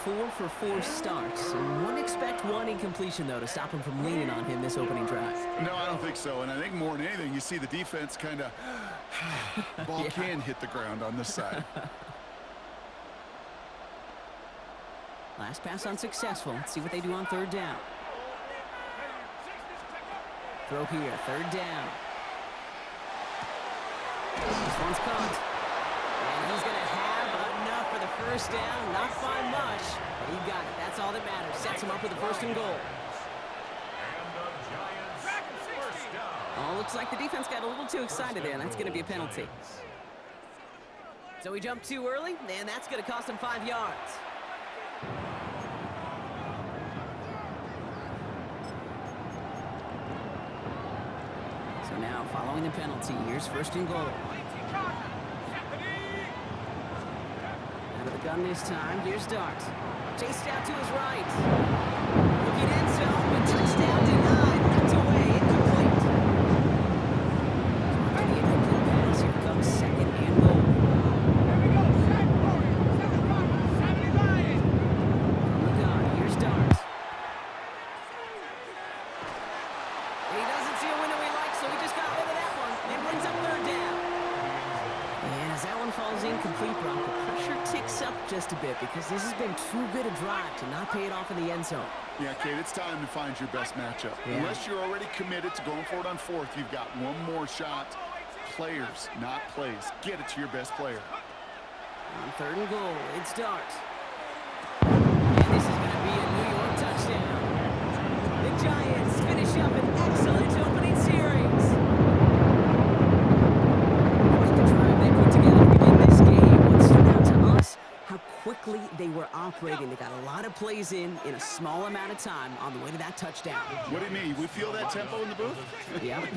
4 for 4 starts. And wouldn't expect one incompletion, though, to stop him from leaning on him this opening drive. No, I don't think so. And I think more than anything, you see the defense kind of ball can hit the ground on this side. Last pass unsuccessful. Let's see what they do on third down. Throw here, third down. This one's caught. And he's going to have enough for the first down. Not by much, but he got it. That's all that matters. Sets him up with a 1st and goal. Oh, looks like the defense got a little too excited there. That's going to be a penalty. So he jumped too early, and that's going to cost him 5 yards. So now, following the penalty, here's 1st and goal. Out of the gun this time, here's Dart. Chased out to his right. Looking end zone, but touchdown denied. Knocked away, incomplete. After the incomplete pass, here comes 2nd and goal. From the gun, here's Dart. And he doesn't see a window he likes, so he just got rid of that one. And brings up 3rd down. And as that one falls incomplete, Brock, the pressure ticks up just a bit because this has been too good a drive to not pay it off in the end zone. Yeah, Kate, it's time to find your best matchup. Yeah. Unless you're already committed to going for it on 4th, you've got one more shot. Players, not plays. Get it to your best player. On 3rd and goal, it's Dart. And this is going to be a New York touchdown. The Giants finish up an excellent opening series. Quite the drive they put together to begin this game. What stood out to us, how quickly they were operating. They got a lot of plays in a small amount of time on the way to that touchdown. What do you mean? We feel that tempo in the booth? Yep.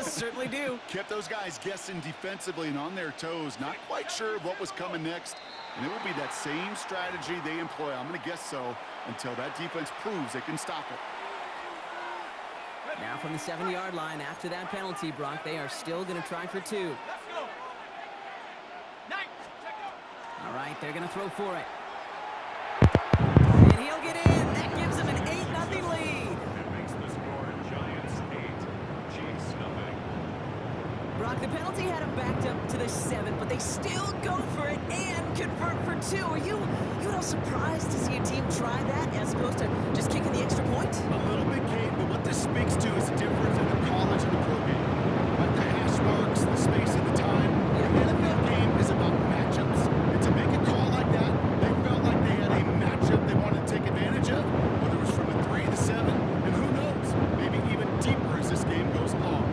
Certainly do. Kept those guys guessing defensively and on their toes, not quite sure of what was coming next. And it will be that same strategy they employ, I'm going to guess so, until that defense proves they can stop it. Now from the 7-yard line after that penalty, Brock, they are still going to try for 2. All right, they're going to throw for it. And he'll get in. That gives him an 8-0 lead. It makes the score Giants 8, Chiefs 0. Brock, the penalty had him backed up to the 7, but they still go for it and convert for 2. Are you a little surprised to see a team try that as opposed to just kicking the extra point? A little bit, Kate, but what this speaks to is the difference in the college and the pro game. Like the hash marks, the space and the time. The NFL game is about matchups. And to make a call like that, they felt like they had a matchup they wanted to take advantage of, whether it was from the 3 to 7, and who knows, maybe even deeper as this game goes along.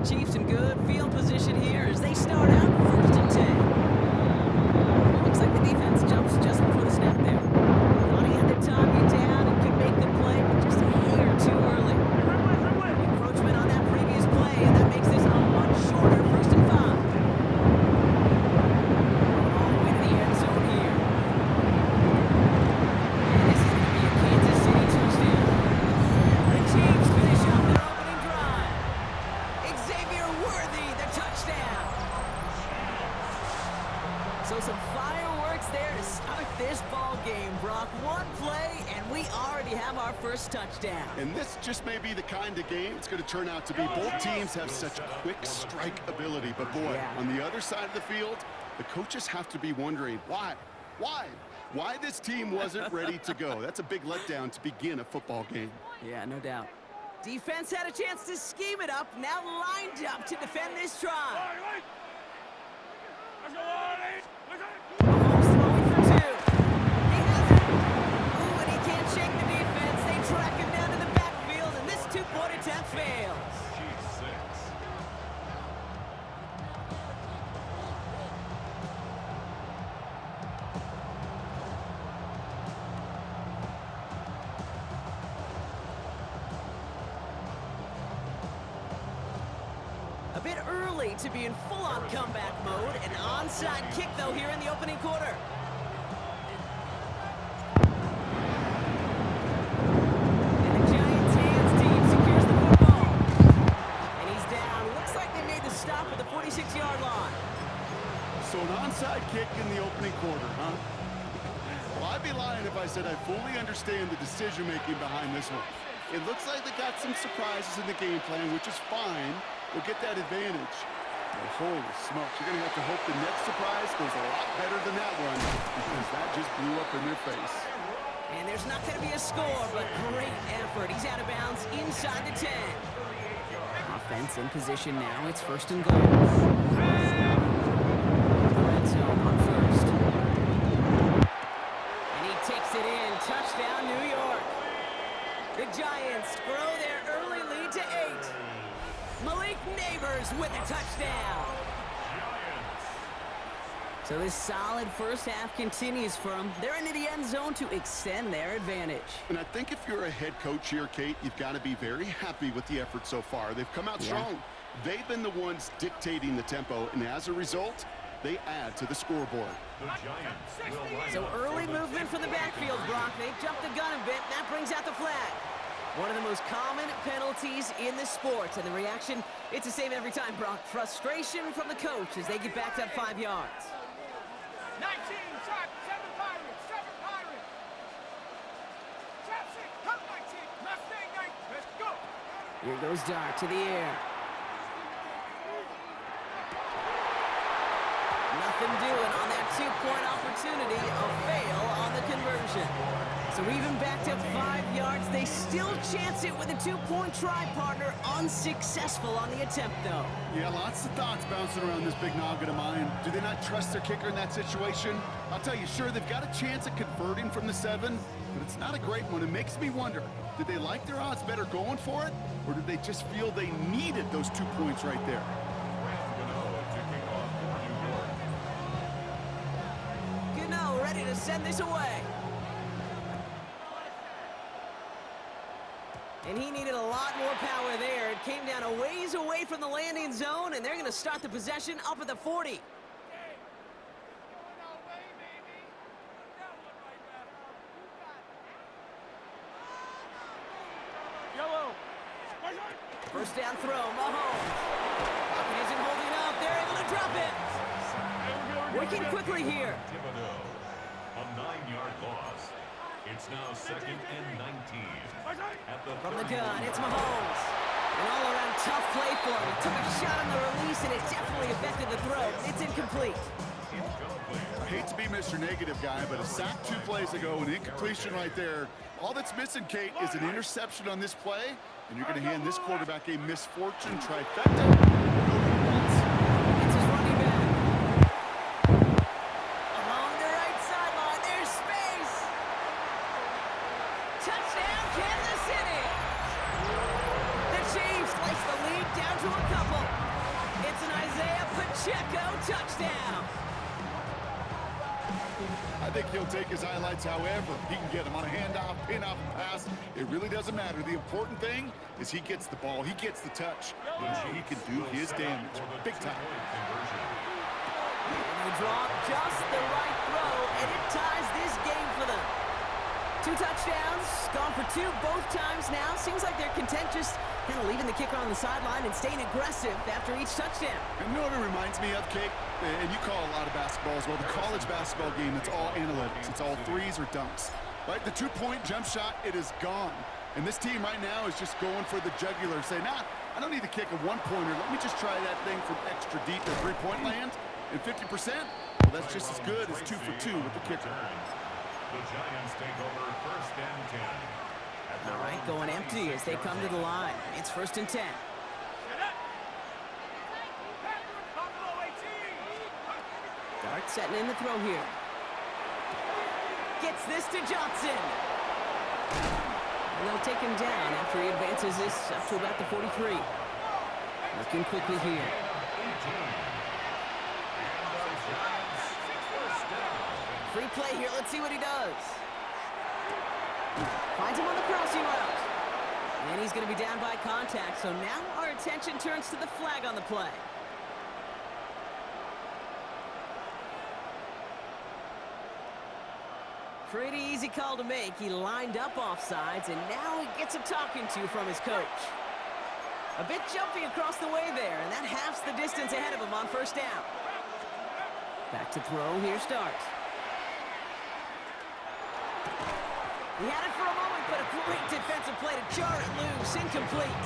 Chiefs in good field position here as they start out 1st and 10. Looks like the defense jumps just before the snap there. Thought he had the time down. we already have our first touchdown. And this just may be the kind of game it's going to turn out to be. Both teams have such quick strike ability, but boy, on the other side of the field, the coaches have to be wondering, why this team wasn't ready to go. That's a big letdown to begin a football game. Yeah, no doubt. Defense had a chance to scheme it up, now lined up to defend this try. Mahomes throwing for 2. He has it. Ooh, and he can't shake the defense. They track him down to the backfield, and this two-point attempt fails. A bit early to be in full-on comeback mode. An onside kick, though, here in the opening quarter. And the Giants' hands team secures the football. And he's down. Looks like they made the stop at the 46-yard line. So an onside kick in the opening quarter, huh? Well, I'd be lying if I said I fully understand the decision-making behind this one. It looks like they got some surprises in the game plan, which is fine. We'll get that advantage. But holy smokes, you're going to have to hope the next surprise goes a lot better than that one, because that just blew up in their face. And there's not going to be a score, but great effort. He's out of bounds inside the 10. Offense in position now. It's first and goal. Red zone on first. And he takes it in. Touchdown, New York. The Giants grow their early lead to 8. Malik Neighbors with a touchdown. So this solid first half continues for them. They're into the end zone to extend their advantage. And I think if you're a head coach here, Kate, you've got to be very happy with the effort so far. They've come out strong. They've been the ones dictating the tempo, and as a result, they add to the scoreboard. So early movement from the backfield, Brock. They jumped the gun a bit. That brings out the flag. One of the most common penalties in the sport. And the reaction, it's the same every time, Brock. Frustration from the coach as they get backed up 5 yards. 19, shot, 7 Pirates, 7 Pirates. Trap 6, cut 19, Mustang 19, let's go. Here goes Dart to the air. Nothing doing on that two-point opportunity. A fail on the conversion. So even backed up 5 yards, they still chance it with a two-point try, partner. Unsuccessful on the attempt, though. Yeah, lots of thoughts bouncing around this big noggin of mine. Do they not trust their kicker in that situation? I'll tell you, sure, they've got a chance at converting from the 7, but it's not a great one. It makes me wonder, did they like their odds better going for it, or did they just feel they needed those 2 points right there? Gano ready to send this away. And he needed a lot more power there. It came down a ways away from the landing zone, and they're going to start the possession up at the 40. First down throw, Mahomes. Pocket isn't holding up. They're able to drop it. Working quickly here. A 9-yard loss. It's now 2nd and 19. From the gun, it's Mahomes. An all-around tough play for him. He took a shot on the release, and it definitely affected the throw. It's incomplete. I hate to be Mr. Negative guy, but a sack 2 plays ago, an incompletion right there. All that's missing, Kate, is an interception on this play, and you're going to hand this quarterback a misfortune trifecta. It's his running back. Along the right sideline, there's space. Touchdown, Kansas City. The Chiefs slice the lead down to a couple. It's an Isaiah Pacheco touchdown. I think he'll take his highlights however he can get them on a handoff, pin-off, and pass. It really doesn't matter. The important thing is he gets the ball, he gets the touch, and he can do his damage. Big time. And they drop just the right throw, and it ties this game for them. 2 touchdowns, gone for 2 both times now. Seems like they're content just kind of leaving the kicker on the sideline and staying aggressive after each touchdown. And you know what it reminds me of, Kate? And you call a lot of basketball as well. The college basketball game, it's all analytics. It's all threes or dunks. Right, the two-point jump shot, it is gone. And this team right now is just going for the jugular, saying, nah, I don't need to kick a one-pointer. Let me just try that thing from extra deep to three-point land. And 50%, well, that's just as good as 2 for 2 with the kicker. The Giants take over 1st and 10. All right, going empty as they come to the line. It's 1st and 10. Dart setting in the throw here. Gets this to Johnson. And they'll take him down after he advances this up to about the 43. Looking quickly here. Free play here. Let's see what he does. Finds him on the crossing route. And he's going to be down by contact. So now our attention turns to the flag on the play. Pretty easy call to make. He lined up offsides, and now he gets a talking to from his coach. A bit jumpy across the way there, and that halves the distance ahead of him on 1st down. Back to throw. Here starts. He had it for a moment, but a great defensive play to jar it loose. Incomplete.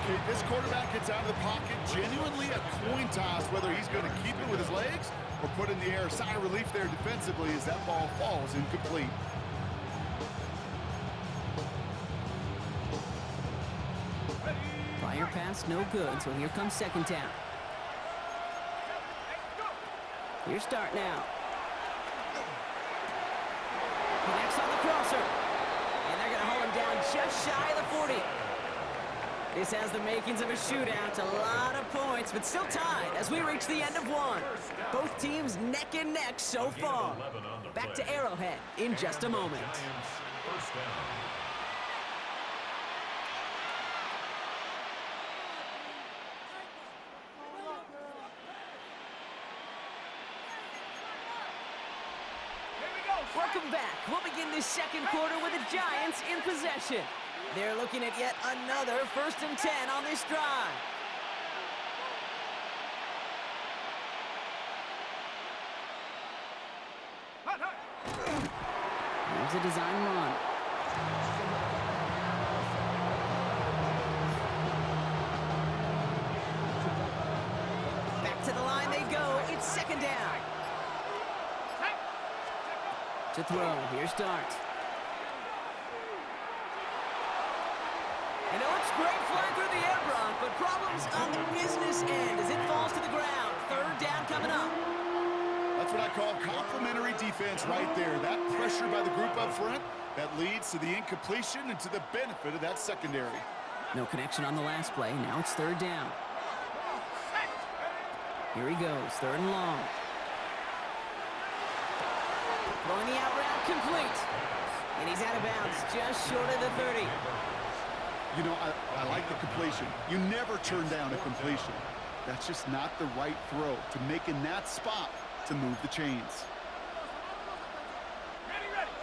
Okay, this quarterback gets out of the pocket. Genuinely a coin toss whether he's going to keep it with his legs or put in the air. Sigh of relief there defensively as that ball falls incomplete. Prior pass, no good, so here comes 2nd down. Here's start now. Connects on the crosser. And they're going to hold him down just shy of the 40. This has the makings of a shootout. A lot of points, but still tied as we reach the end of one. Both teams neck and neck so far. Back to Arrowhead in just a moment. First down. Welcome back. We'll begin this 2nd quarter with the Giants in possession. They're looking at yet another 1st and 10 on this drive. Here's a design run. Back to the line they go. It's 2nd down. To throw. Here's start. And it looks great flying through the air, Brock, but problems on the business end as it falls to the ground. 3rd down coming up. That's what I call complimentary defense right there. That pressure by the group up front, that leads to the incompletion and to the benefit of that secondary. No connection on the last play. Now it's 3rd down. Here he goes. 3rd and long. Throwing the out route complete. And he's out of bounds just short of the 30. You know, I like the completion. You never turn down a completion. That's just not the right throw to make in that spot to move the chains.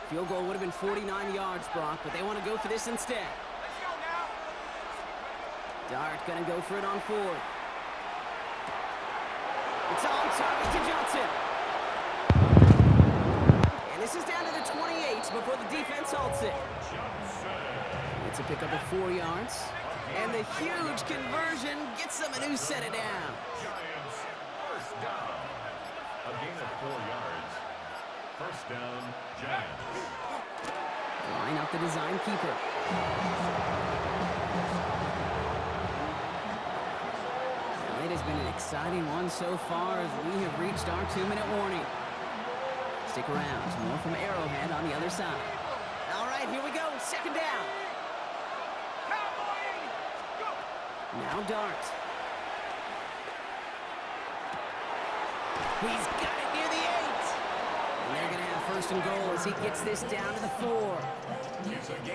Field goal would have been 49 yards, Brock, but they want to go for this instead. Dart going to go for it on 4th. It's on target to Johnson. And this is down to the 28 before the defense halts it. It's a pickup of 4 yards. And the huge conversion gets them a new set it down. Giants, 1st down. A gain of 4 yards. 1st down, Giants. Line up the design keeper. Well, it has been an exciting one so far as we have reached our 2-minute warning. Stick around. More from Arrowhead on the other side. All right, here we go. 2nd down. Now Dart. He's got it near the 8. And they're going to have 1st and goal as he gets this down to the 4.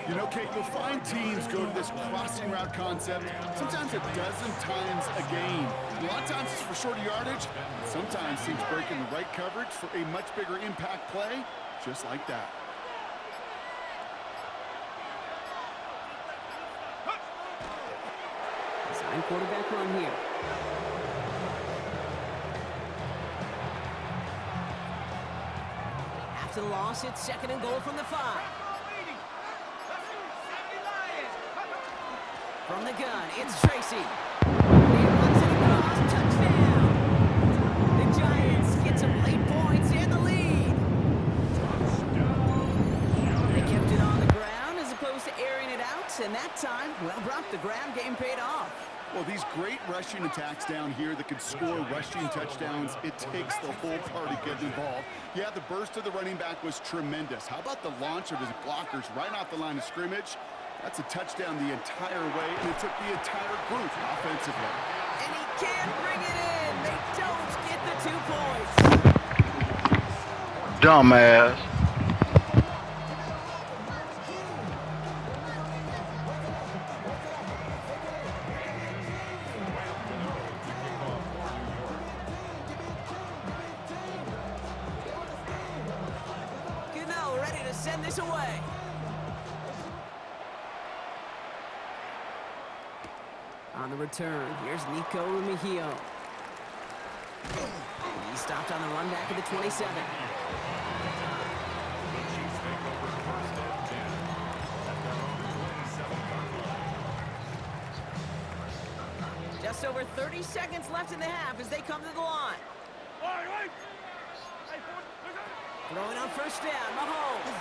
You know, Kate, you'll find teams go to this crossing route concept sometimes a dozen times a game. A lot of times it's for shorter yardage. Sometimes teams breaking the right coverage for a much bigger impact play, just like that. Design quarterback run here. After after the loss, it's 2nd and goal from the 5. From the gun, it's Tracy. He runs it across, touchdown. The Giants get some late points and the lead. They kept it on the ground as opposed to airing it out, and that time, well, Brock, the ground game paid off. Well, these great rushing attacks down here that can score rushing touchdowns, it takes the whole party getting involved. Yeah, the burst of the running back was tremendous. How about the launch of his blockers right off the line of scrimmage? That's a touchdown the entire way, and it took the entire group offensively. And he can't bring it in. They don't get the 2 points. Dumbass. Ready to send this away. On the return, here's Nico Rumihio. He stopped on the run back at the 27. Just over 30 seconds left in the half as they come to the line. Throwing on 1st down, Mahomes.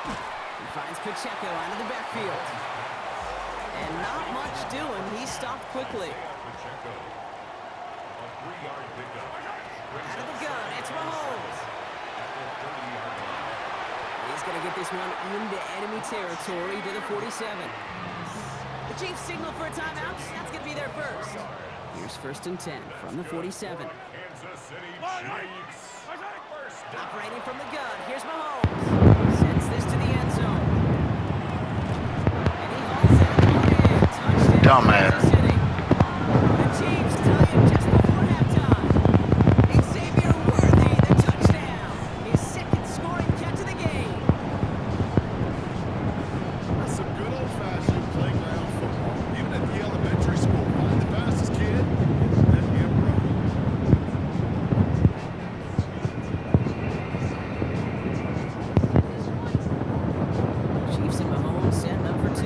He finds Pacheco out of the backfield. And not much doing. He stopped quickly. Out of the gun, it's Mahomes. He's going to get this one into enemy territory to the 47. The Chiefs signal for a timeout. That's going to be their first. Here's 1st and 10 from the 47. Operating from the gun, here's Mahomes. Sends this to the end zone. And he hauls it. Touchdown. Dumbass. The Chiefs tie it just before halftime. Xavier Worthy, the touchdown. His 2nd scoring catch of the game. That's some good old-fashioned playground football. Even at the elementary school, find the fastest kid, let him run. Chiefs and Mahomes set up for 2.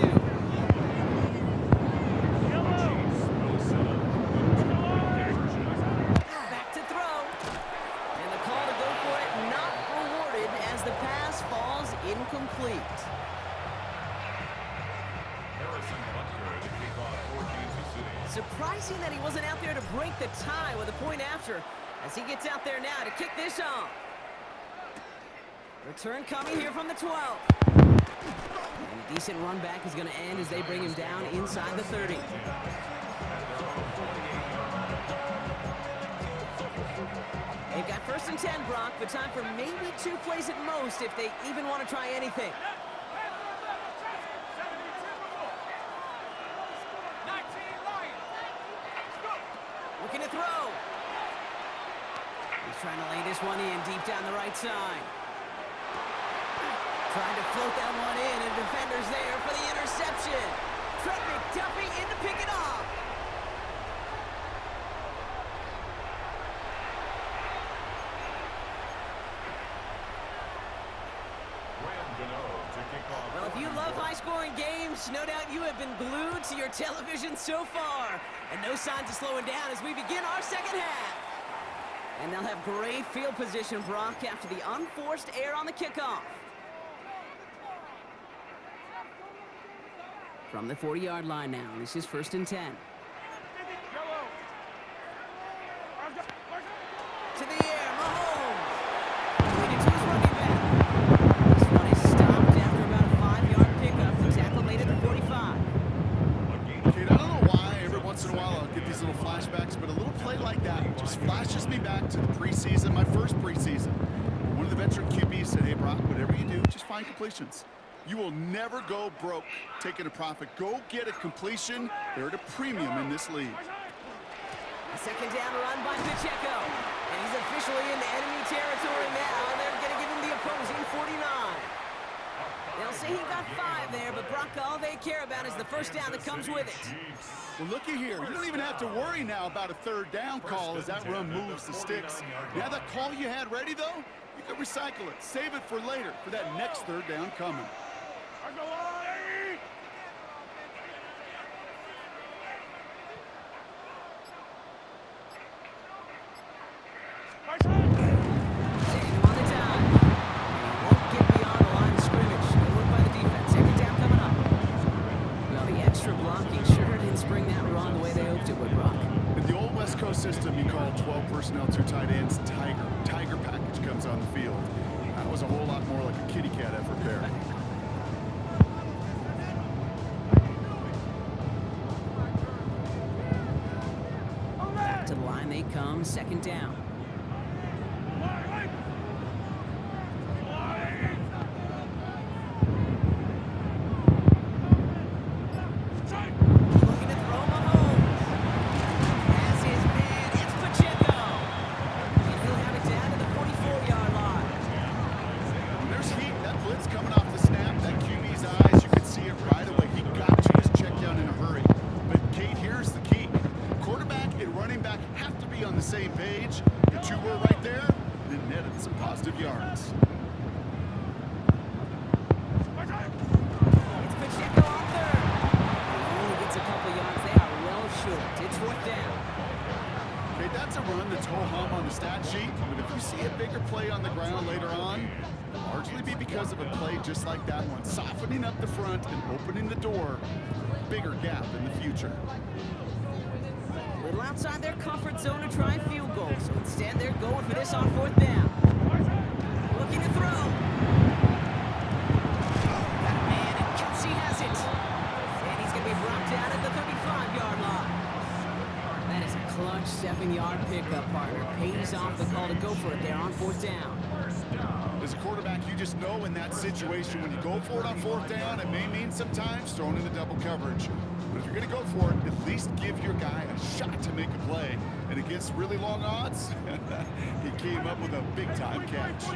Back to throw. And the call to go for it not rewarded as the pass falls incomplete. Surprising that he wasn't out there to break the tie with a point after as he gets out there now to kick this off. Return coming here from the 12. And a decent run back is going to end as they bring him down inside the 30. They've got 1st and 10, Brock, but time for maybe 2 plays at most if they even want to try anything. Looking to throw. He's trying to lay this one in deep down the right side. Trying to float that one in, and defender's there for the interception. Trent McDuffie in to pick it off. Well, if you love high-scoring games, no doubt you have been glued to your television so far. And no signs of slowing down as we begin our 2nd half. And they'll have great field position, Brock, after the unforced error on the kickoff. From the 40-yard line now, this is 1st and 10. To the air, Mahomes. Leading to his running back. This one is stopped after about a 5-yard pickup. The tackle made it to 45. Okay, I don't know why every once in a while I'll get these little flashbacks, but a little play like that just flashes me back to the preseason, my first preseason. One of the veteran QBs said, hey, Brock, whatever you do, just find completions. You will never go broke taking a profit. Go get a completion. They're at a premium in this league. A 2nd down run by Pacheco. And he's officially into enemy territory now. And they're going to give him the opposing 49. They'll say he got 5 there, but Brock, all they care about is the 1st down that comes with it. Well, looky here. You don't even have to worry now about a 3rd down call as that run moves the sticks. Yeah, that call you had ready, though? You can recycle it, save it for later, for that next third down coming. Second on the time. Won't get beyond the line of scrimmage. Good work by the defense. Second down coming up. Well, the extra blocking sure didn't spring that run the way they hoped it would, Brock. In the old West Coast system, you call 12 personnel, 2 tight ends, Tiger. Tiger package comes on the field. That was a whole lot more like a kitty cat effort there. Back to the line they come. Second down. Looking to throw Mahomes. Has his man. It's Pacheco. And he'll have it down to the 44-yard line. When there's heat, that blitz coming off the snap, that QB's eyes, you can see it right away. He got to his check down in a hurry. But, Kate, here's the key. Quarterback and running back have to be on the same page. The two were right there, then netted some positive yards. It's Pacheco on third. He only gets a couple yards. They are well short. It's fourth down. Okay, that's a run that's ho-hum on the stat sheet, but if you see a bigger play on the ground later on, it'll largely be because of a play just like that one, softening up the front and opening the door for a bigger gap in the future. A little outside their comfort zone to try field goal, so instead they're going for this on fourth down. Looking to throw. Got a man, and Kelsey has it. And he's going to be brought down at the 35-yard line. That is a clutch 7-yard pickup, partner. Pays off the call to go for it there on fourth down. As a quarterback, you just know in that situation, when you go for it on fourth down, it may mean sometimes throwing into double coverage. But if you're going to go for it, at least give your guy a shot to make a play. And against really long odds, he came up with a big-time catch.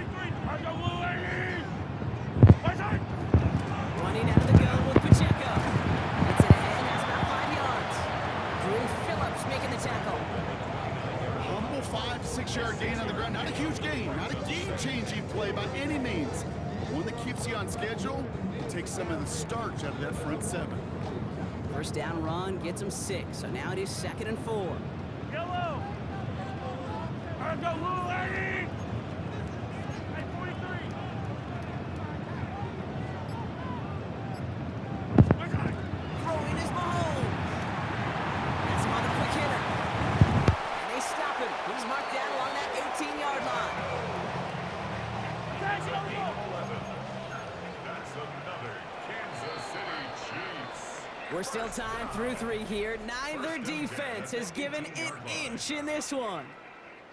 Running out of the gun with Pacheco. Gets it ahead, has about 5 yards. Drew Phillips making the tackle. Humble 5 to 6 yard gain on the ground. Not a huge gain, not a game-changing play by any means. One that keeps you on schedule and takes some of the starch out of that front 7. First down run gets him 6, so now it is 2nd and 4. Yellow. Go, Lou, Eddie. Hey, 43. Throwing is Mahomes. That's him on the quick hitter. And they stop him. He's marked down along that 18-yard line. That's another Kansas City Chiefs. We're still tied through 3 here. Neither defense has given an inch in this one.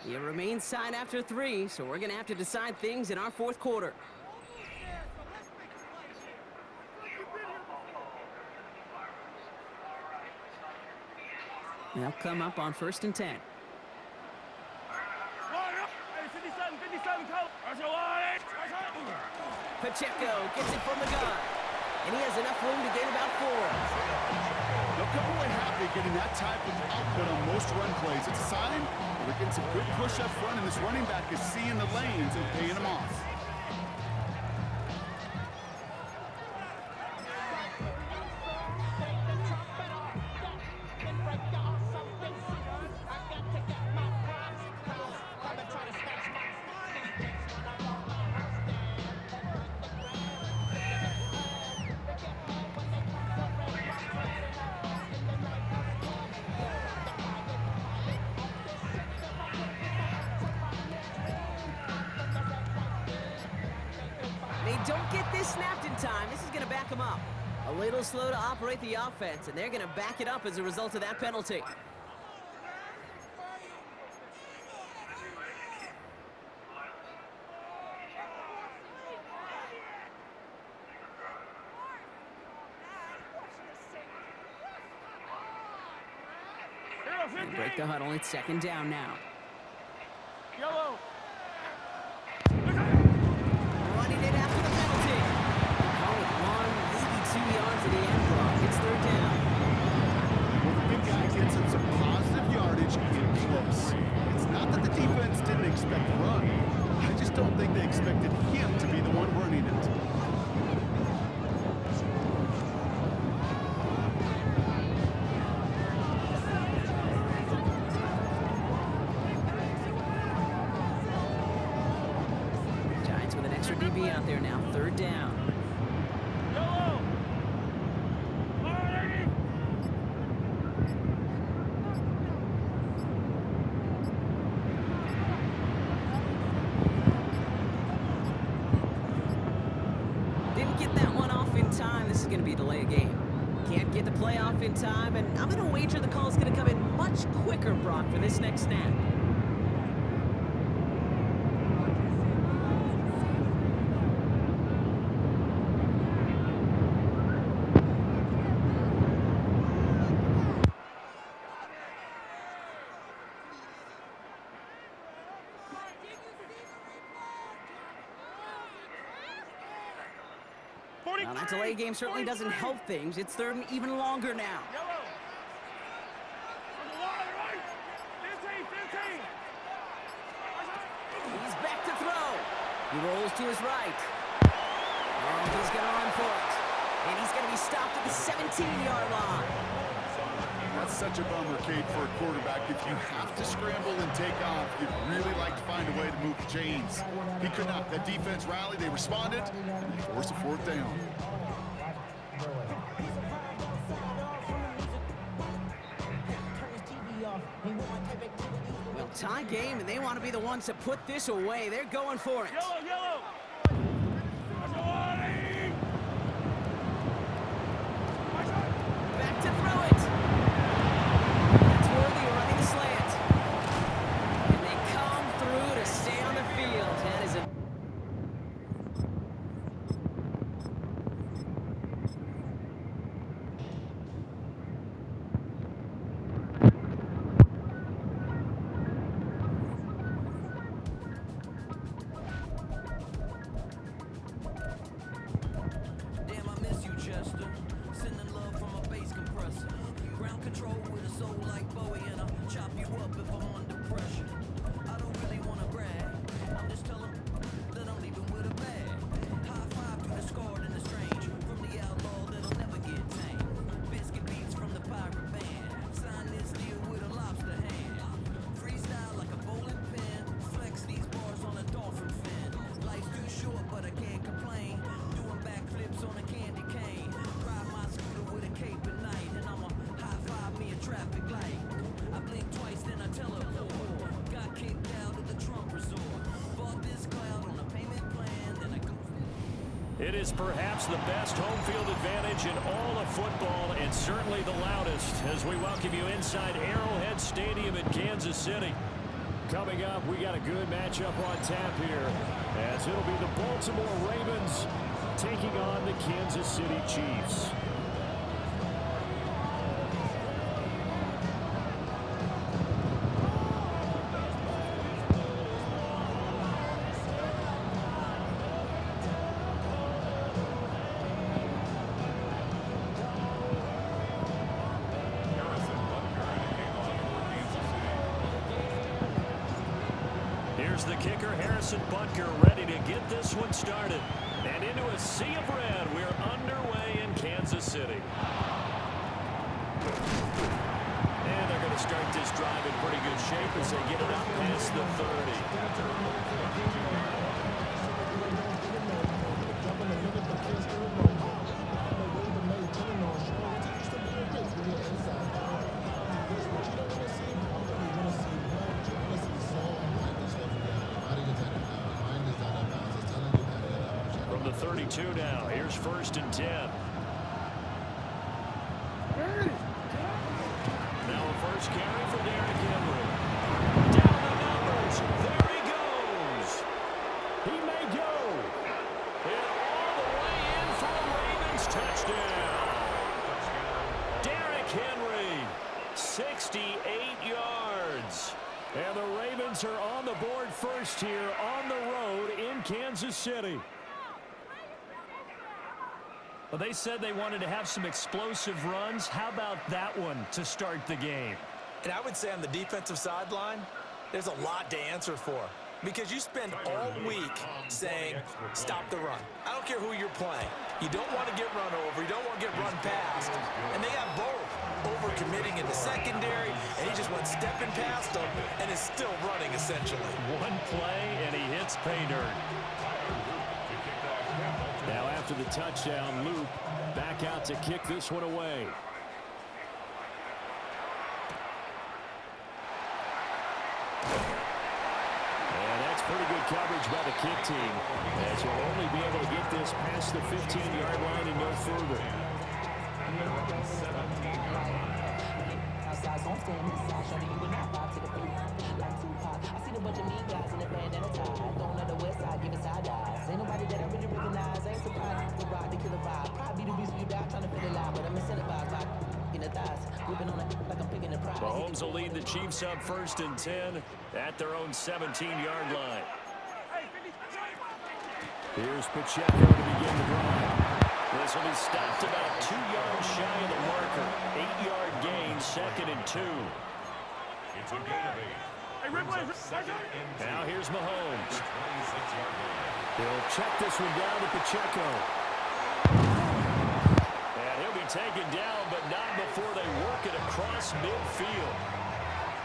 It remains tied after 3, so we're going to have to decide things in our fourth quarter. They'll come up on 1st and 10. Pacheco gets it from the gun, and he has enough room to gain about 4. They'll come away happy getting that type of output on most run plays. It's a sign that they're getting some good push up front, and this running back is seeing the lanes and paying them off. They don't get this snapped in time. This is going to back them up. A little slow to operate the offense, and they're going to back it up as a result of that penalty. They break the huddle. It's 2nd down now. Yellow. Running it after the penalty. Call it 1, maybe 2 yards to the end block. It's 3rd down. Well, the big guy gets him some positive yardage in close. It's not that the defense didn't expect the run. I just don't think they be out there now. Third down. Yellow. Alrighty. Didn't get that one off in time. This is going to be a delay of game. Can't get the play off in time, and I'm going to wager the call is going to come in much quicker, Brock, for this next snap. Now, that delay game certainly doesn't help things. It's third and even longer now. Yellow. On the line, right. 15. He's back to throw. He rolls to his right. Oh, he's going to run for it. And he's going to be stopped at the 17-yard line. That's such a bummer, Kate, for a quarterback. If you have to scramble and take off, you'd really like to find a way to move the chains. He could not. That defense rallied. They responded. And they forced a fourth down. Well, tie game, and they want to be the ones to put this away. They're going for it. Yellow. Back to throw it. That's worthy of running the slant. And they come through to stay on the field. That is a... Damn, I miss you, Chester. Sending love from a bass compressor. Ground control with a soul like Bowie, and I'll chop you up if I'm under pressure. I don't really want to brag. I'm just telling that I'm leaving with a bag. High five to the scarred and the strange. From the outlaw that'll never get tamed. Biscuit beats from the pirate band. Sign this deal with a lobster hand. Freestyle like a bowling pin. Flex these bars on a dolphin fin. Life's too short, but I can't complain. Doing backflips on a candy cane. Ride my scooter with a cape at night. And I'ma high five me a traffic light. I blink twice, then I teleport. Got kicked out of the Trump resort. Bought this cloud on a payment plan. Then I go. It is perhaps the best home field advantage in all of football, and certainly the loudest, as we welcome you inside Arrowhead Stadium in Kansas City. Coming up, we got a good matchup on tap here, as it'll be the Baltimore Ravens taking on the Kansas City Chiefs. Here's the kicker, Harrison Butker, ready to get this one started. And into a sea of red, we're underway in Kansas City. And they're going to start this drive in pretty good shape as they get it up past the 30. From the 32 now, here's 1st and 10. Now a first carry for Derrick Henry. Down the numbers. There he goes. He may go. And all the way in for a Ravens touchdown. Derrick Henry, 68 yards. And the Ravens are on the board first here on the road in Kansas City. Well, they said they wanted to have some explosive runs. How about that one to start the game? And I would say on the defensive sideline, there's a lot to answer for. Because you spend all week saying, stop the run. I don't care who you're playing. You don't want to get run over. You don't want to get run past. And they got both. Over-committing in the secondary, and he just went stepping past them and is still running, essentially. One play, and he hits pay dirt. after the touchdown. Loop back out to kick this one away. And that's pretty good coverage by the kick team, as we'll only be able to get this past the 15-yard line and no further. Mahomes will lead the Chiefs up 1st and 10 at their own 17-yard line. Here's Pacheco to begin the drive. This will be stopped about 2 yards shy of the marker. 8-yard gain, 2nd and 2. It's a gain of 8. Now here's Mahomes. He'll check this one down to Pacheco. And he'll be taken down, but not before they work it across midfield.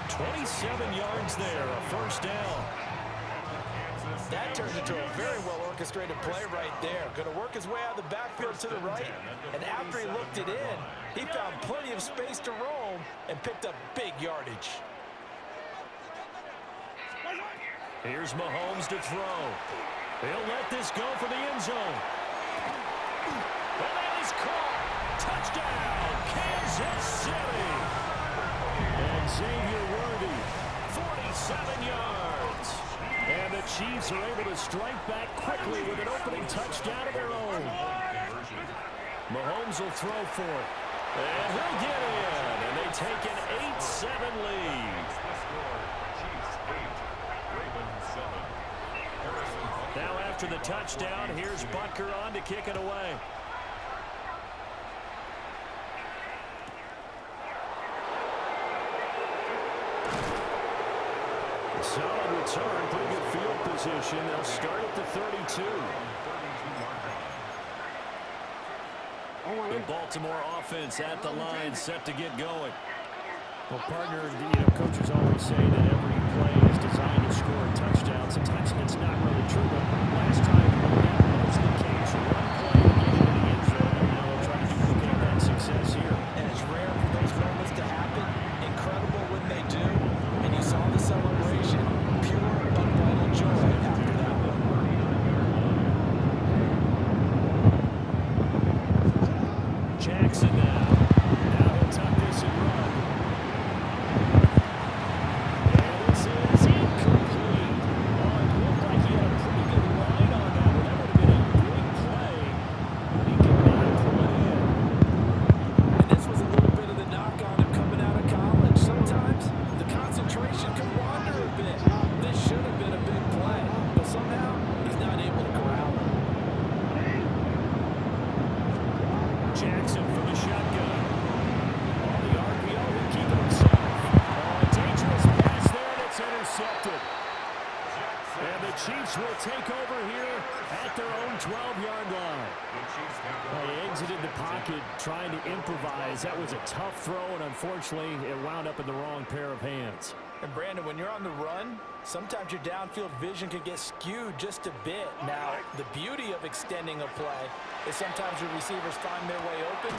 27 yards there, a 1st down. That turned into a very well-orchestrated play right there. Going to work his way out of the backfield to the right, and after he looked it in, he found plenty of space to roam and picked up big yardage. Here's Mahomes to throw. He'll let this go for the end zone. And that is caught. Touchdown, Kansas City. And Xavier Worthy, 47 yards. And the Chiefs are able to strike back quickly with an opening touchdown of their own. Mahomes will throw for it. And he'll get in. And they take an 8-7 lead. Now after the touchdown, here's Butker on to kick it away. Solid return, pretty good field position. They'll start at the 32. The Baltimore offense at the line, set to get going. Well, partner, coaches always say that every play is designed to score a touchdown. Sometimes it's not really true, but last time that was the case. One play to get into the end zone, and now they'll try to duplicate that success here. And it's rare for those moments to happen. Incredible when they do. And you saw the celebration. Pure, unbridled joy after that one. Jackson now. Now he'll tuck this and run. And this is incomplete. Oh, it looked like he had a pretty good line on that one. That would have been a big play. But he could not pull it in. And this was a little bit of the knock on him coming out of college. Sometimes the concentration can wander a bit. This should have been a big play, but somehow he's not able to corral it. Jackson for the shotgun. On the RPO, he'll keep it himself. Oh, a dangerous pass there, and it's intercepted. And the Chiefs will take over here at their own 12-yard line. They exited the pocket trying to improvise. That was a tough throw, and unfortunately, it wound up in the wrong pair of hands. And Brandon, when you're on the run, sometimes your downfield vision can get skewed just a bit. Now, the beauty of extending a play is sometimes your receivers find their way open,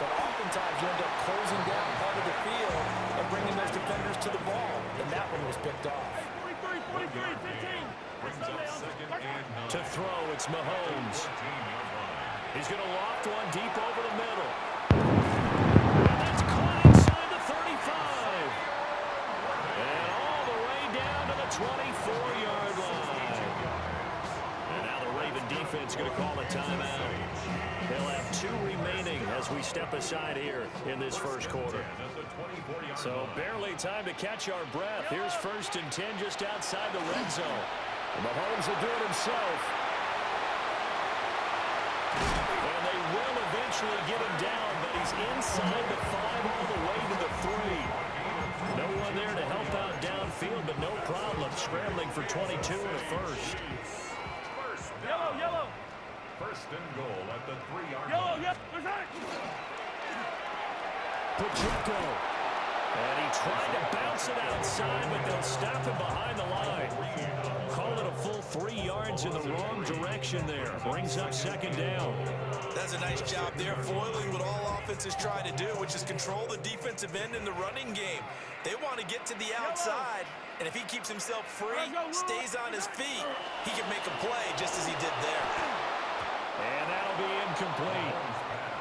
but oftentimes you end up closing down part of the field and bringing those defenders to the ball, and that one was picked off. 43, 15. To throw, it's Mahomes. He's going to loft one deep over the middle. And that's caught inside the 35. And all the way down to the 24-yard line. And now the Raven defense going to call a timeout. They'll have 2 remaining as we step aside here in this first quarter. So barely time to catch our breath. Here's 1st and 10 just outside the red zone. And Mahomes will do it himself. And they will eventually get him down, but he's inside the 5 all the way to the 3. No one there to help out downfield, but no problem scrambling for 22 and a first. Yellow. 1st and goal at the 3-yard line. Yellow, yep. There's that. Pacheco. And he tried to bounce it outside, but they'll stop him behind the line. Call it a full 3 yards in the wrong direction there. Brings up second down. That's a nice job there, foiling what all offenses try to do, which is control the defensive end in the running game. They want to get to the outside, and if he keeps himself free, stays on his feet, he can make a play just as he did there. And that'll be incomplete.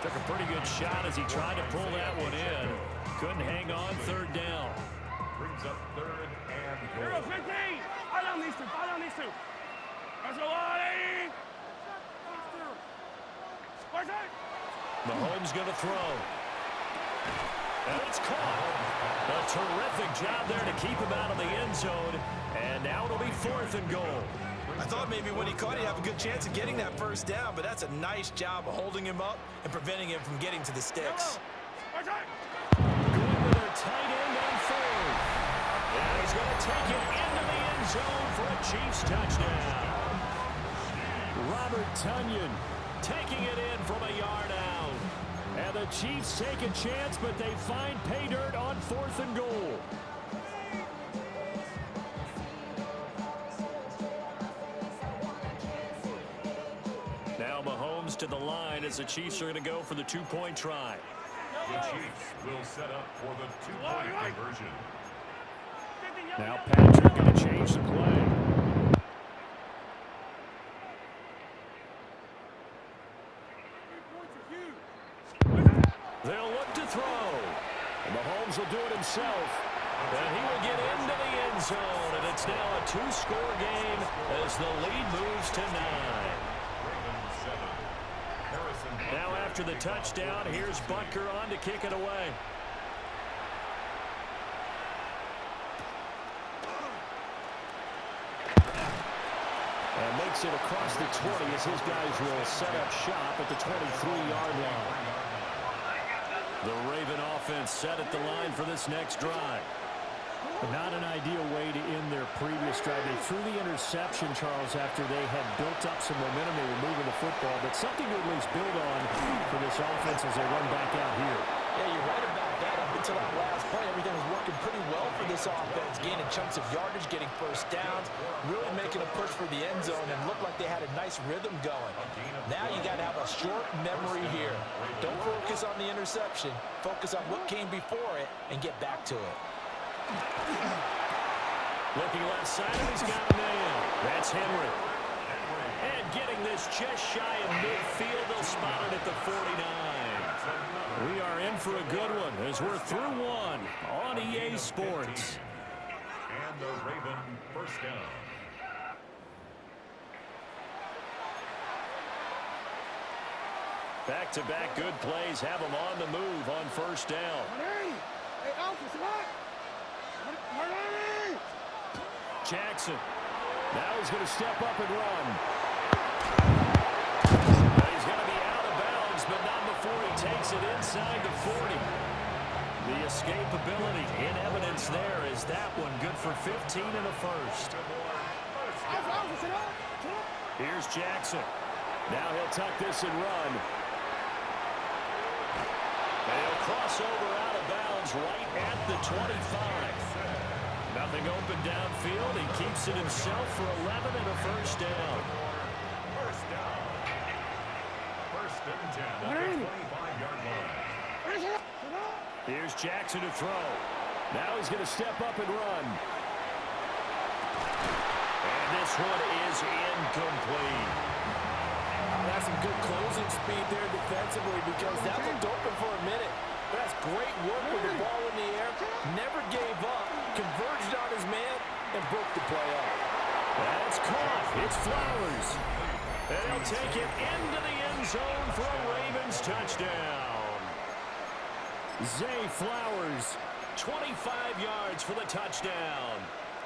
Took a pretty good shot as he tried to pull that one in. Couldn't hang on, third down. Brings up third and Here goal. goes 15. Fall down these two. Fall down these two. That's a lot, eh? Where's that? Mahomes going to throw. And it's caught. A terrific job there to keep him out of the end zone. And now it'll be 4th and goal. I thought maybe when he caught, he'd have a good chance of getting that first down, but that's a nice job of holding him up and preventing him from getting to the sticks. Where's that? Going with their tight end on 4th. And he's going to take it into the end zone for a Chiefs touchdown. Robert Tonyan taking it in from a yard out. And the Chiefs take a chance, but they find pay dirt on 4th and goal. Now Mahomes to the line as the Chiefs are going to go for the 2-point try. The Chiefs will set up for the 2-point conversion. Now Patrick going to change the play. They'll look to throw. And Mahomes will do it himself. And he will get into the end zone. And it's now a 2-score game as the lead moves to 9. Now after the touchdown, here's Butker on to kick it away. And makes it across the 20 as his guys will set up shop at the 23-yard line. The Raven offense set at the line for this next drive. Not an ideal way to end their previous drive. They threw the interception, Charles, after they had built up some momentum. They were moving the football, but something to at least build on for this offense as they run back out here. Yeah, you're right about that. Up until that last play, everything was working pretty well for this offense, gaining chunks of yardage, getting first downs, really making a push for the end zone, and looked like they had a nice rhythm going. Now you got to have a short memory here. Don't focus on the interception. Focus on what came before it and get back to it. Looking left side, and he's got a man. That's Henry. And getting this just shy of midfield, they'll spot it at the 49. We are in for a good one as we're through one on EA Sports. And the Raven first down. Back-to-back good plays have them on the move on first down. Hey, Alpha, what? Jackson. Now he's going to step up and run. He's going to be out of bounds, but not before he takes it inside the 40. The escapability in evidence there is that one good for 15 in the first. Here's Jackson. Now he'll tuck this and run. And he'll cross over out of bounds right at the 25. Nothing open downfield. He keeps it himself for 11 and a first down. First down. First and 10 at the 25-yard line. Here's Jackson to throw. Now he's going to step up and run. And this one is incomplete. That's some good closing speed there defensively because that looked open for a minute. But that's great work with the ball in the air. Never gave up, converged on his man, and broke the play up. That's caught. It's Flowers. And he'll take it into the end zone for a Ravens touchdown. Zay Flowers, 25 yards for the touchdown.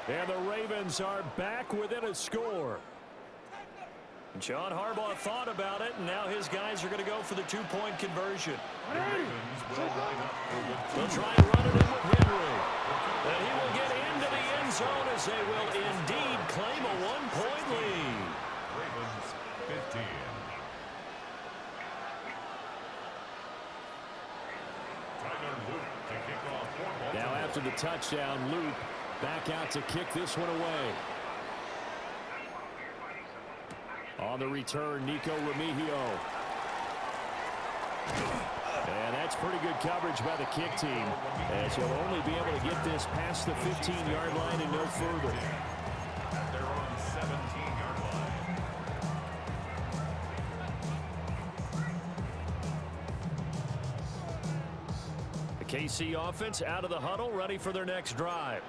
And the Ravens are back within a score. John Harbaugh thought about it, and now his guys are going to go for the 2-point conversion. They'll try and run it in with Henry. And he will get into the end zone as they will indeed claim a 1-point lead. Ravens 15. Now after the touchdown. Loop back out to kick this one away. On the return, Nico Remigio. And that's pretty good coverage by the kick team, as he'll only be able to get this past the 15-yard line and no further. At their own 17-yard line. The KC offense out of the huddle, ready for their next drive.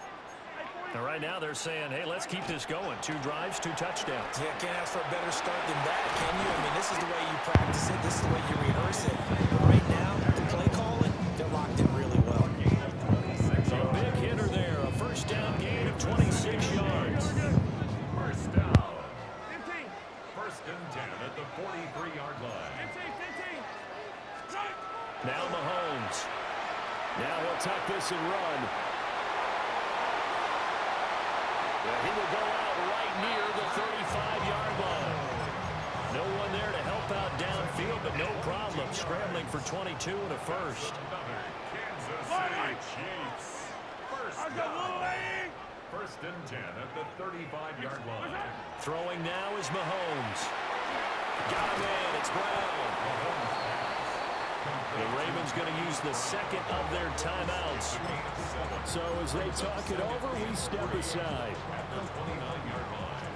And right now they're saying, hey, let's keep this going. 2 drives, 2 touchdowns. Yeah, can't ask for a better start than that, can you? I mean, this is the way you practice it. This is the way you rehearse it. But right now, the play calling, they're locked in really well. A big hitter there. A first down gain of 26 yards. First down. 15. First and 10 at the 43-yard line. 15. Strike. Now Mahomes. Now he'll tuck this and run. He will go out right near the 35-yard line. No one there to help out downfield, but no problem. Scrambling for 22 and a first. Another Kansas City Chiefs. First down. First and 10 at the 35-yard line. Throwing now is Mahomes. Got him in. It's Brown. The Ravens going to use the second of their timeouts. So as they talk it over, we step aside.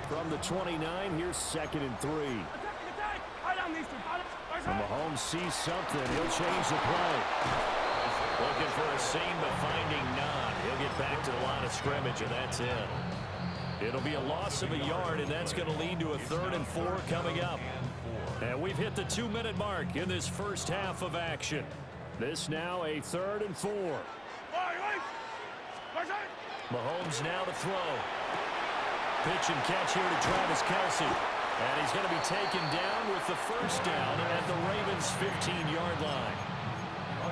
From the 29, here's 2nd and 3. And Mahomes sees something. He'll change the play. Looking for a seam, but finding none. He'll get back to the line of scrimmage, and that's it. It'll be a loss of a yard, and that's going to lead to a 3rd and 4 coming up. And we've hit the 2-minute mark in this first half of action. This now a 3rd and 4. Mahomes now to throw. Pitch and catch here to Travis Kelce. And he's going to be taken down with the first down at the Ravens' 15-yard line.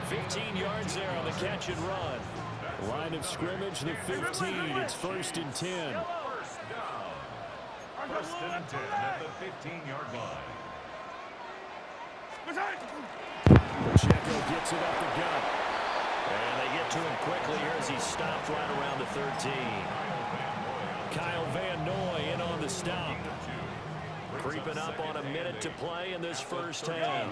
15 yards there on the catch and run. Line of scrimmage, the 15. It's 1st and 10. First down. First and 10 at the 15-yard line. Pacheco gets it up the gut. And they get to him quickly here as he stopped right around the 13. Kyle Van Noy in on the stop. Creeping up on a minute to play in this first half.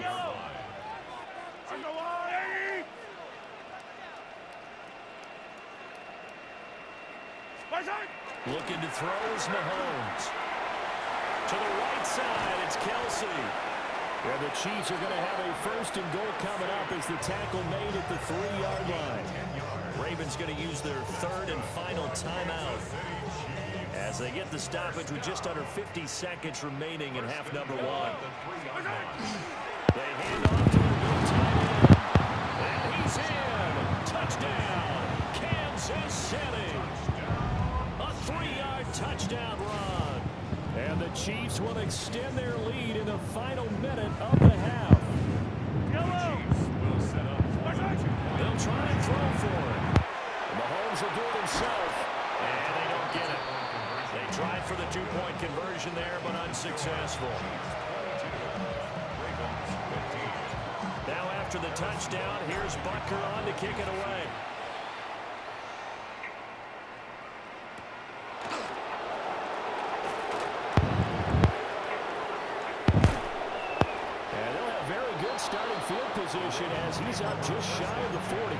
Looking to throw is Mahomes. To the right side, it's Kelce. Yeah, the Chiefs are going to have a 1st and goal coming up as the tackle made at the 3-yard line. Ravens going to use their 3rd and final timeout as they get the stoppage with just under 50 seconds remaining in half number 1. They hand off to their new tight end. And he's in. Touchdown, Kansas City. A 3-yard touchdown run. And the Chiefs will extend their lead in the final minute of the half. They'll try and throw for it. Mahomes will do it himself. And they don't get it. They tried for the 2-point conversion there, but unsuccessful. Now after the touchdown, here's Butker on to kick it away. Starting field position as he's up just shy of the 40.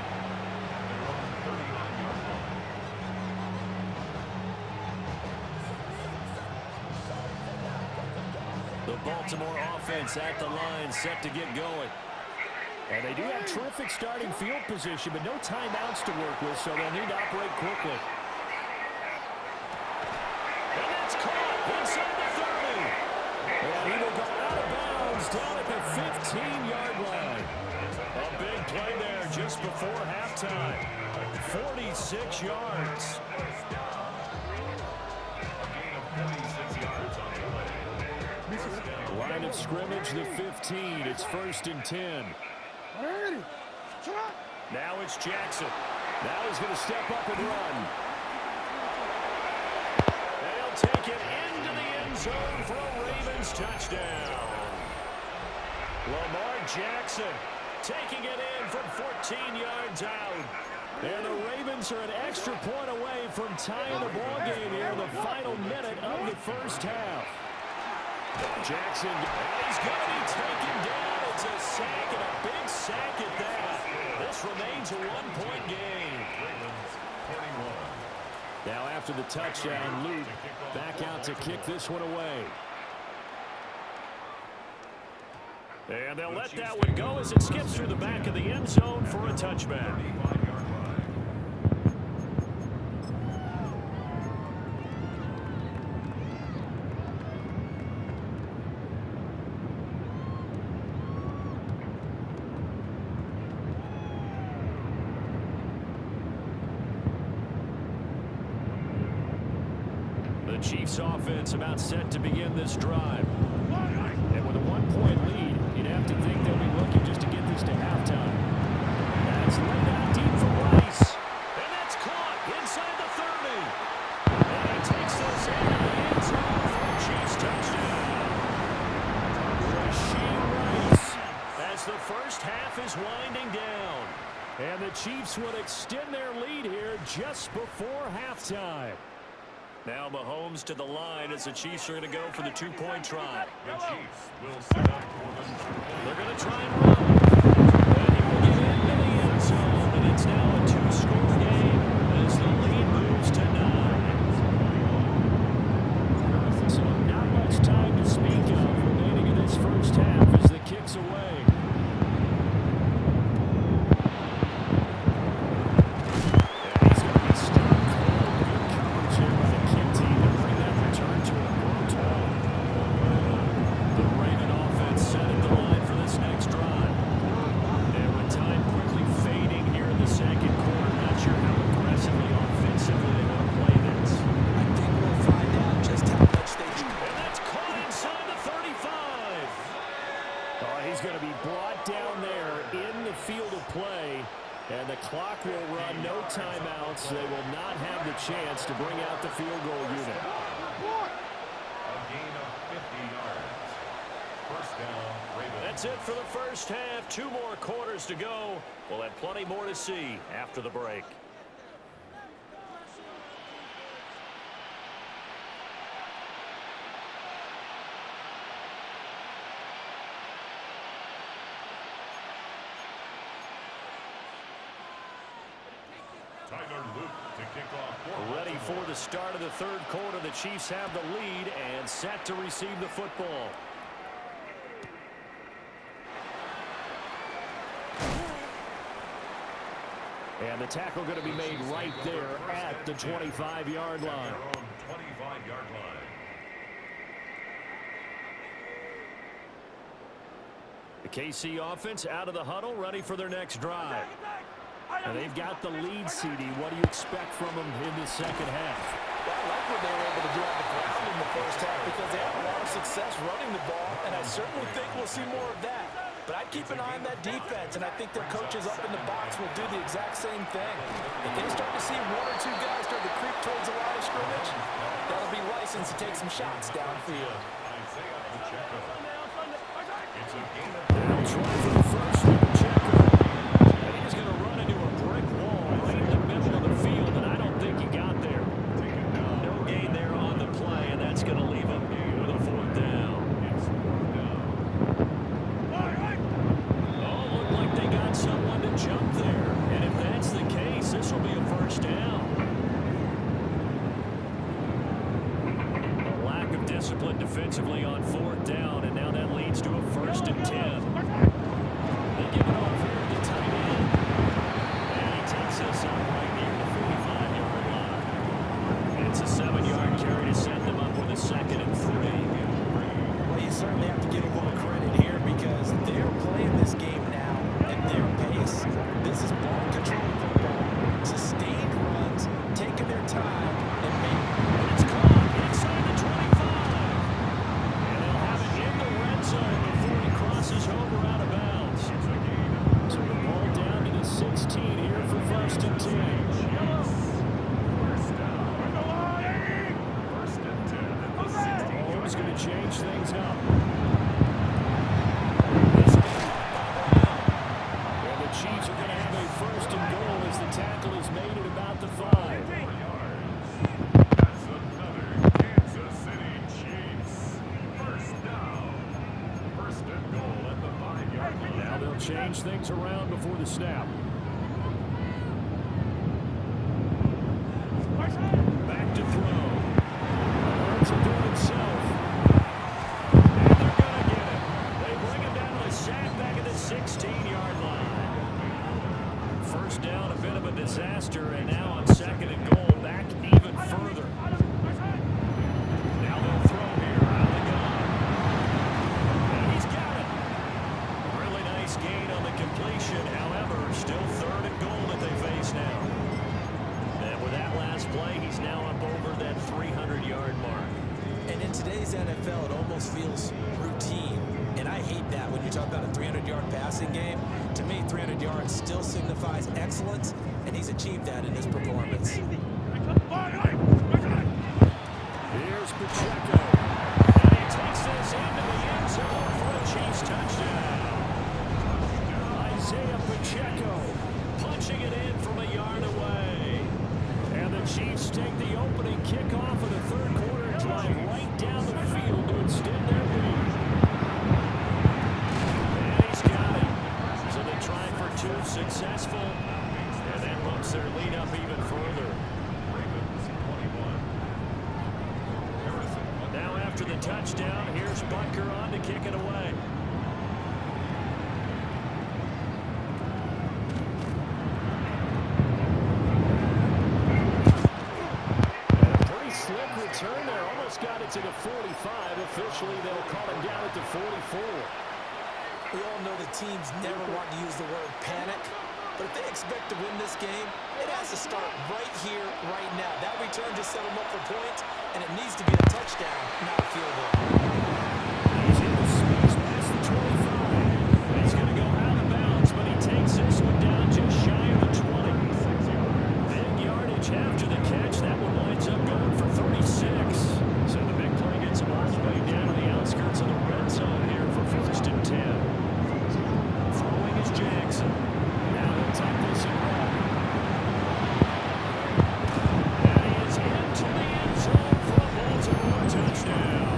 The Baltimore offense at the line, set to get going. And they do have terrific starting field position, but no timeouts to work with, so they'll need to operate quickly. And that's caught inside the 30. And he will go out of bounds down at the 15-yard line. A big play there just before halftime. 46 yards. Line of scrimmage, the 15. It's 1st and 10. Now it's Jackson. Now he's going to step up and run. They'll take it into the end zone for a Ravens touchdown. Lamar Jackson taking it in from 14 yards out. And the Ravens are an extra point away from tying the ball game here in the final minute of the first half. Jackson, and he's going to be taken down. It's a sack, and a big sack at that. This remains a one-point game. Now after the touchdown, Luke back out to kick this one away. And they'll let that one go as it skips through the back of the end zone for a touchback. The Chiefs offense about set to begin this drive. And with a one-point lead, you'd have to think they'll be looking just to get this to halftime. That's laid out deep for Rice. And that's caught inside the 30. And he takes this into the end zone for a Chiefs touchdown. Rasheed Rice as the first half is winding down. And the Chiefs will extend their lead here just before halftime. Now Mahomes to the line as the Chiefs are going to go for the two-point try. The Chiefs will set up for the They're going to try and run. And he will get into the end zone, and it's now a two-score game as the lead moves to 9. So not much time to speak of remaining in this first half as the kick's away. And the clock will run, no timeouts. They will not have the chance to bring out the field goal unit. A gain of 50 yards. First down, Ravens. That's it for the first half. 2 more quarters to go. We'll have plenty more to see after the break. Ready for the start of the third quarter. The Chiefs have the lead and set to receive the football. And the tackle going to be made right there at the 25-yard line. 25-yard line. The KC offense out of the huddle, ready for their next drive. And they've got the lead, CD. What do you expect from them in the second half? Well, I like what they were able to do on the ground in the first half because they had a lot of success running the ball, and I certainly think we'll see more of that. But I'd keep an eye on that defense, and I think their coaches up in the box will do the exact same thing. If they start to see 1 or 2 guys start to creep towards the line of scrimmage, that'll be license to take some shots downfield. It's a gain of They'll try for the first with Pacheco. And he's going to run into a brick wall right in the middle of the field, and I don't think he got there. No gain there on the play, and that's going to leave him with a 4th down. Oh, looked like they got someone to jump there. And if that's the case, this will be a first down. A lack of discipline defensively on 4th down, and now that leads to a 1st and 10. They give it off here to the tight end. And he takes us up right near the 45-yard line. It's a 7-yard carry to set them up with a 2nd and 3. Well, you certainly have to give a little credit here because they're playing this game now at their pace. This is ball control football. Sustained runs, taking their time, and It's caught inside the 25. And they'll have it in the red zone before he crosses over out of bounds. So the ball down to the 16 here for 1st and 10. first down. First and 10 at the 60. Mahomes going to change things up. And the Chiefs are going to have a 1st and goal as the tackle change things around before the snap. Back to throw. Hurts will do it himself. And they're going to get it. They bring him down to the sack back at the 16-yard line. First down, a bit of a disaster, and now on second and goal, back even further. Now they'll throw here out of the gun. And he's got it. Really nice gain on the completion. However, still third and goal that they face now. And with that last play, he's now up over that 300-yard mark. And in today's NFL, it almost feels routine. And I hate that when you talk about a 300-yard passing game. To me, 300 yards still signifies excellence, and he's achieved that in his performance. Here's Pacheco. And he takes this into the end zone for the Chiefs touchdown. Isaiah Pacheco punching it in from a yard away. And the Chiefs take the opening kickoff of the third quarter and drive right down the field to extend their lead. And he's got it. So they try for two, successful. And that bumps their lead up even further. Now after the touchdown, here's Butker on to kick it away. Slick return there. Almost got it to the 45. Officially, they'll call him down at the 44. We all know the teams never want to use the word panic. But if they expect to win this game, it has to start right here, right now. That return just set them up for points, and it needs to be a touchdown, not a field goal. He's in the space past the 25. He's going to go out of bounds, but he takes this one down just shy of the 20. Big yardage after the catch. That one winds up going for 36. So the big play gets him all the way down to the outskirts of the red zone here for first and 10. Throwing is Jackson. Now he'll take this and run. And he is into the end zone for a Baltimore touchdown.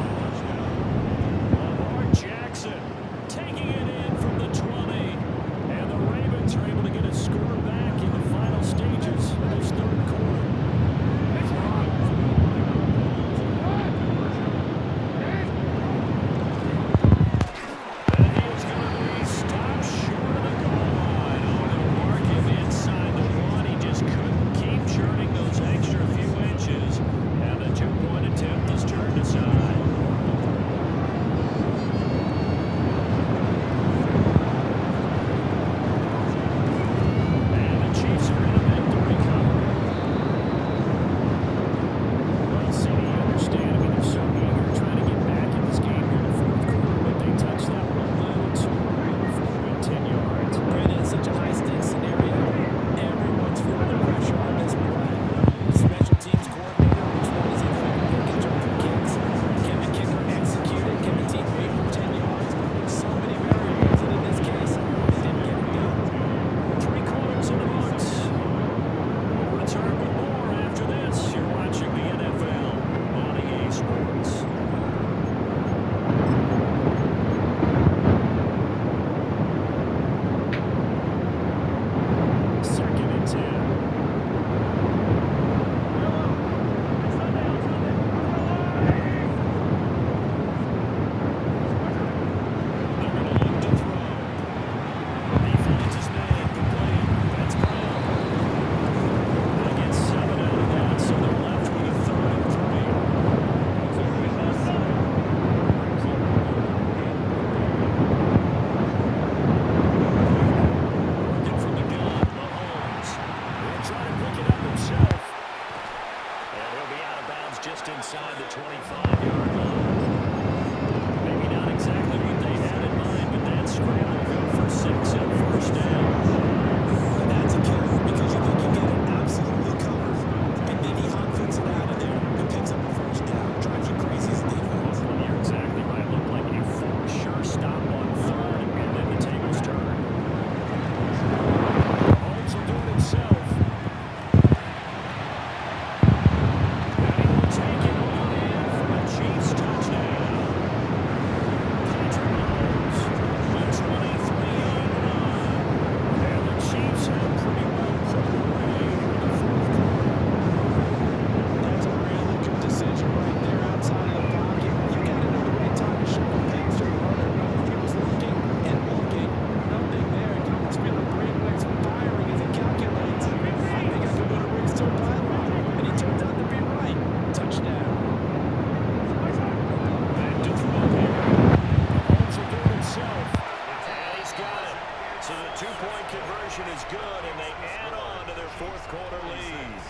two-point conversion is good, and they add on to their fourth quarter lead.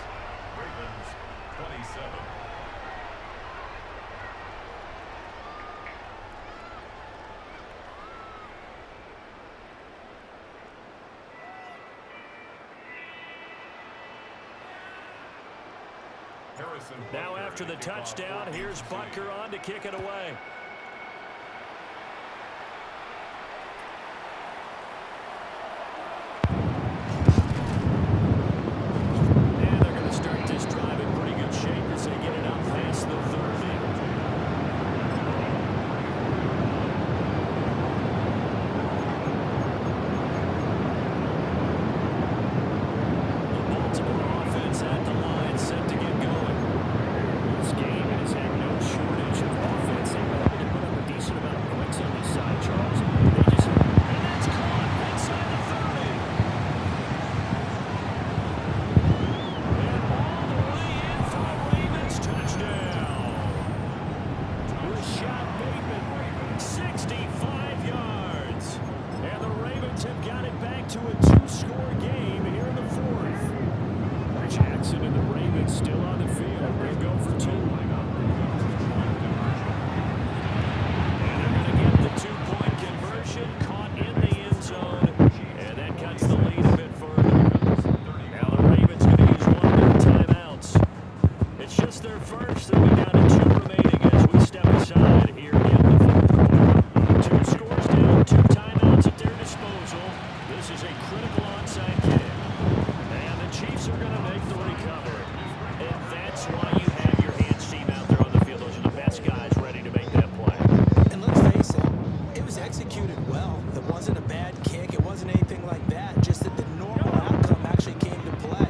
Ravens 27. Now after the touchdown, here's Butker on to kick it away. And they're going to start this drive in pretty good shape as they get it up past the 30. At the line, set to get going. This game has had no shortage of offense. They've been able to put up a decent amount of points on this side, Charles. And that's caught inside the 30. And all the way in for a Ravens touchdown. Rashad Bateman, 65 yards. And the Ravens have got it back to a two-score game here in the fourth. Jackson and the Ravens still on the field. They'll go for two. And they're going to get the two-point conversion caught in the end zone. And that cuts the lead a bit further. Now the Ravens going to use one of their timeouts. It's just their first. They'll be down to two remaining as we step aside here in the fourth quarter. Two scores down, two timeouts at their disposal. This is a critical onside kick. And the Chiefs are going to make the recovery. And that's why you have your hands team out there on the field. Those are the best guys ready to make that play. And let's face it, it was executed well. It wasn't a bad kick. It wasn't anything like that. Just that the normal outcome actually came to play.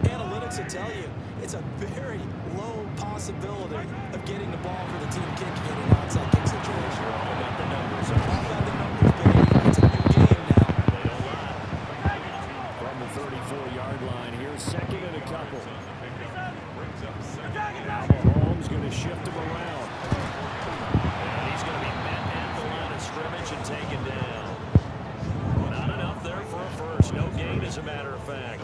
Analytics will tell you it's a very low possibility of getting the ball for the team kicking in an onside kick situation. All about the numbers. All about the numbers, baby. It's a new game now. They don't lie. From the 34-yard line, here's second and a couple. Now Mahomes going to shift him around. And he's going to be met at the line of scrimmage and taken down. Not enough there for a first. No gain, as a matter of fact.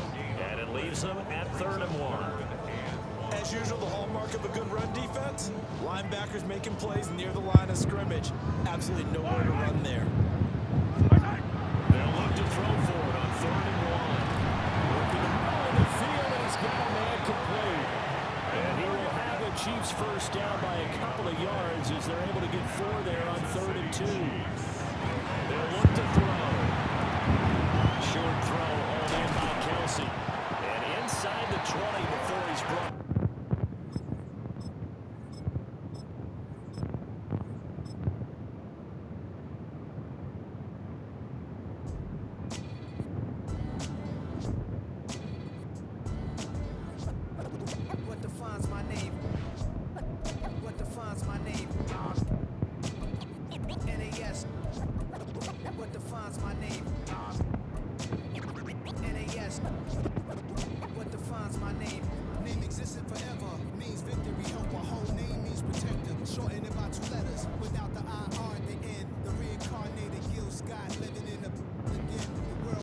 And it leaves them at 3rd and 1. As usual, the hallmark of a good run defense, linebackers making plays near the line of scrimmage. Absolutely nowhere to run there. They'll look to throw for it on 3rd and 1. Working the middle of the field, and he's got a man complete. And he will have the Chiefs first down by a couple of yards as they're able to get 4 there on 3rd and 2. They'll look to throw. Short throw hauled in by Kelsey. And inside the 20 before he's brought. What defines my name? What defines my name? NAS. What defines my name? NAS.